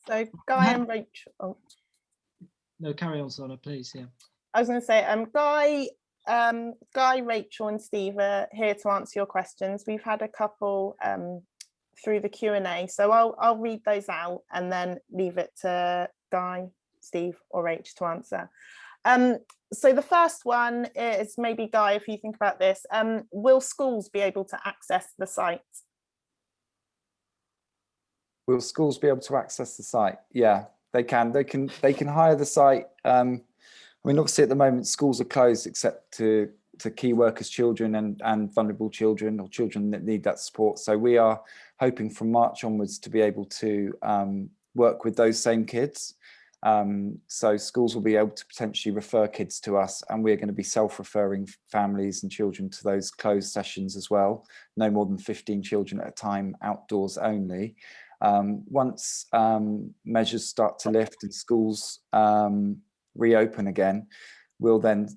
So Guy and Rachel. Oh. No, carry on, Sona, please. Yeah. I was going to say, Guy, Rachel, and Steve are here to answer your questions. We've had a couple through the Q&A, so I'll read those out and then leave it to Guy, Steve, or Rach to answer. So the first one is, maybe Guy, if you think about this, will schools be able to access the site? Will schools be able to access the site? Yeah, they can. They can hire the site. I mean, obviously at the moment schools are closed except to key workers children and vulnerable children, or children that need that support. So we are hoping from March onwards to be able to work with those same kids. So schools will be able to potentially refer kids to us, and we're going to be self-referring families and children to those closed sessions as well. No more than 15 children at a time, outdoors only. Once measures start to lift and schools reopen again, we'll then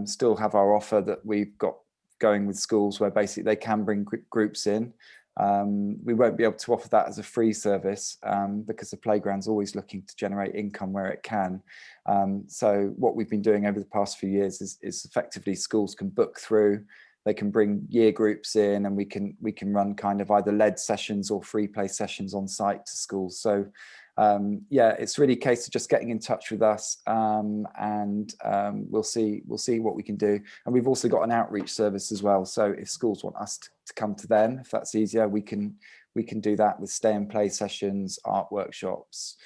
still have our offer that we've got going with schools, where basically they can bring groups in. We won't be able to offer that as a free service because the playground's always looking to generate income where it can. So what we've been doing over the past few years is effectively schools can book through, they can bring year groups in, and we can run kind of either led sessions or free play sessions on site to schools. So yeah, it's really a case of just getting in touch with us, and we'll see what we can do. And we've also got an outreach service as well. So if schools want us to come to them, if that's easier, we can do that with stay and play sessions, art workshops,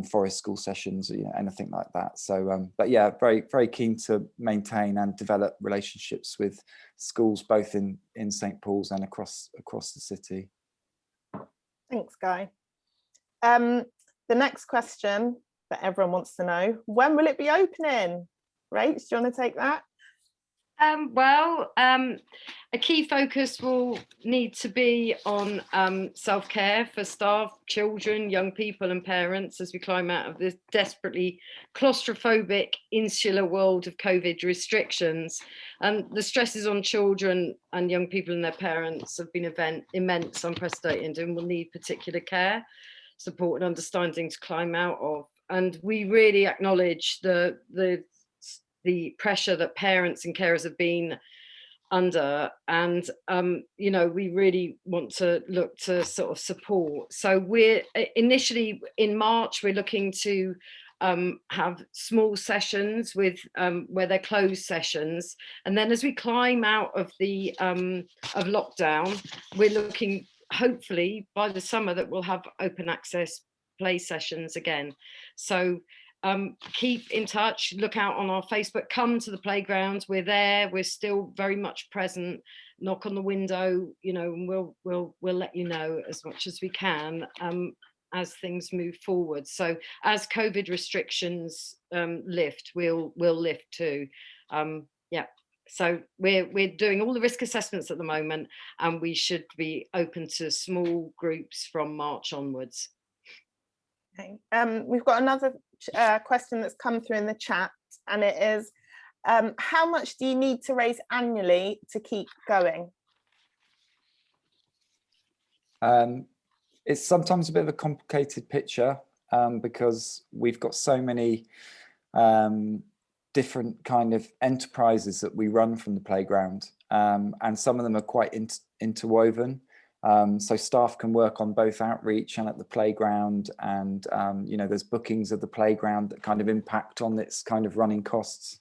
forest school sessions, you know, anything like that. So but yeah, very, very keen to maintain and develop relationships with schools both in St Paul's and across the city. Thanks, Guy. The next question that everyone wants to know, when will it be opening? Rach, do you want to take that? A key focus will need to be on self-care for staff, children, young people and parents as we climb out of this desperately claustrophobic, insular world of COVID restrictions. The stresses on children and young people and their parents have been immense, unprecedented, and will need particular care, support and understanding to climb out of. And we really acknowledge the pressure that parents and carers have been under, and you know, we really want to look to sort of support. So we're initially in March, we're looking to have small sessions with where they're closed sessions, and then as we climb out of the of lockdown, we're looking hopefully by the summer that we'll have open access play sessions again. So keep in touch, look out on our Facebook, come to the playgrounds, we're there, we're still very much present, knock on the window, you know, and we'll let you know as much as we can as things move forward. So as COVID restrictions lift, we'll lift too. Yeah, so we're doing all the risk assessments at the moment, and we should be open to small groups from March onwards. Okay. We've got another question that's come through in the chat, and it is, how much do you need to raise annually to keep going? It's sometimes a bit of a complicated picture because we've got so many different kind of enterprises that we run from the playground, and some of them are quite interwoven. So staff can work on both outreach and at the playground, and you know, there's bookings of the playground that kind of impact on its kind of running costs.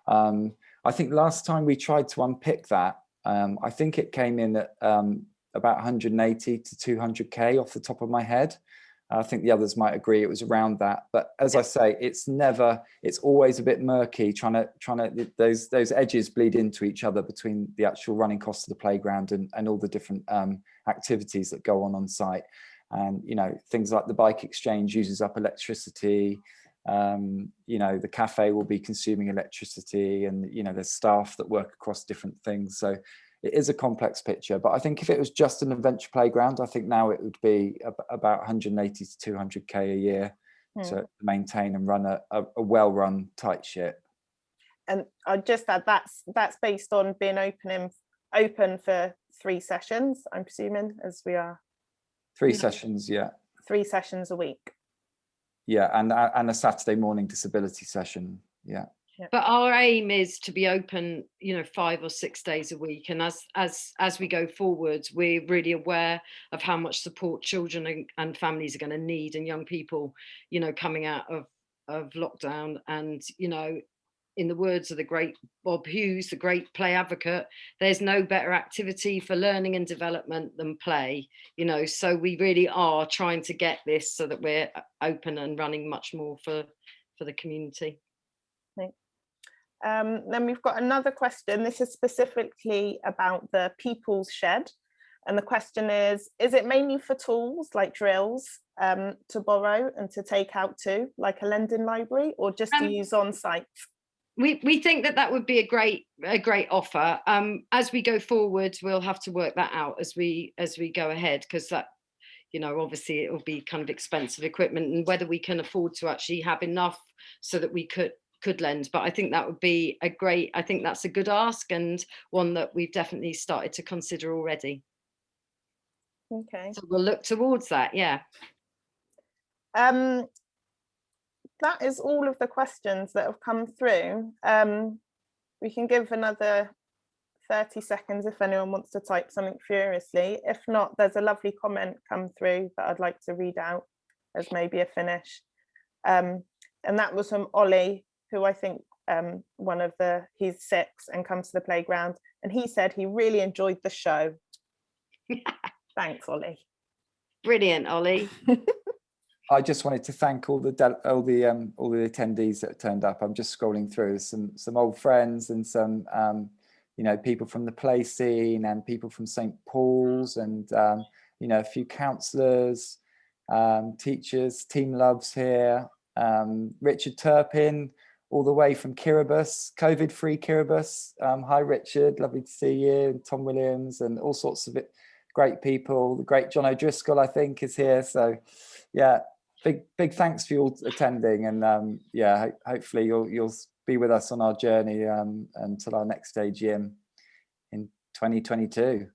I think last time we tried to unpick that, I think it came in at about 180 to 200k off the top of my head. I think the others might agree it was around that, but as I say, it's always a bit murky, trying to those edges bleed into each other between the actual running costs of the playground and all the different activities that go on site. And you know, things like the bike exchange uses up electricity, you know, the cafe will be consuming electricity, and you know, there's staff that work across different things. So it is a complex picture, but I think if it was just an adventure playground, I think now it would be about 180 to 200k a year to maintain and run a well-run tight ship. And I'd just add that's based on being open for 3 sessions, I'm presuming, as we are. 3 sessions, yeah. 3 sessions a week. Yeah, and a Saturday morning disability session. Yeah. But our aim is to be open, 5 or 6 days a week. And as we go forward, we're really aware of how much support children and families are going to need, and young people, coming out of lockdown. And, in the words of the great Bob Hughes, the great play advocate, there's no better activity for learning and development than play, so we really are trying to get this so that we're open and running much more for the community. Then we've got another question. This is specifically about the People's Shed. And the question is it mainly for tools like drills to borrow and to take out to, like a lending library, or just to use on site? We think that would be a great offer. As we go forward, we'll have to work that out as we go ahead, because that, obviously it will be kind of expensive equipment, and whether we can afford to actually have enough so that we could lend. But I think that would be I think that's a good ask, and one that we've definitely started to consider already. Okay. So we'll look towards that, yeah. That is all of the questions that have come through. We can give another 30 seconds if anyone wants to type something furiously. If not, there's a lovely comment come through that I'd like to read out as maybe a finish. And that was from Ollie, who I think he's 6 and comes to the playground. And he said he really enjoyed the show. Thanks, Ollie. Brilliant, Ollie. I just wanted to thank all the attendees that turned up. I'm just scrolling through some old friends and some people from the play scene and people from St. Paul's, and a few counsellors, teachers, Team Loves here, Richard Turpin, all the way from Kiribati, COVID-free Kiribati. Hi, Richard, lovely to see you. And Tom Williams and all sorts of great people. The great John O'Driscoll, I think, is here. So, yeah. Big thanks for you all attending, and hopefully you'll be with us on our journey until our next AGM in 2022.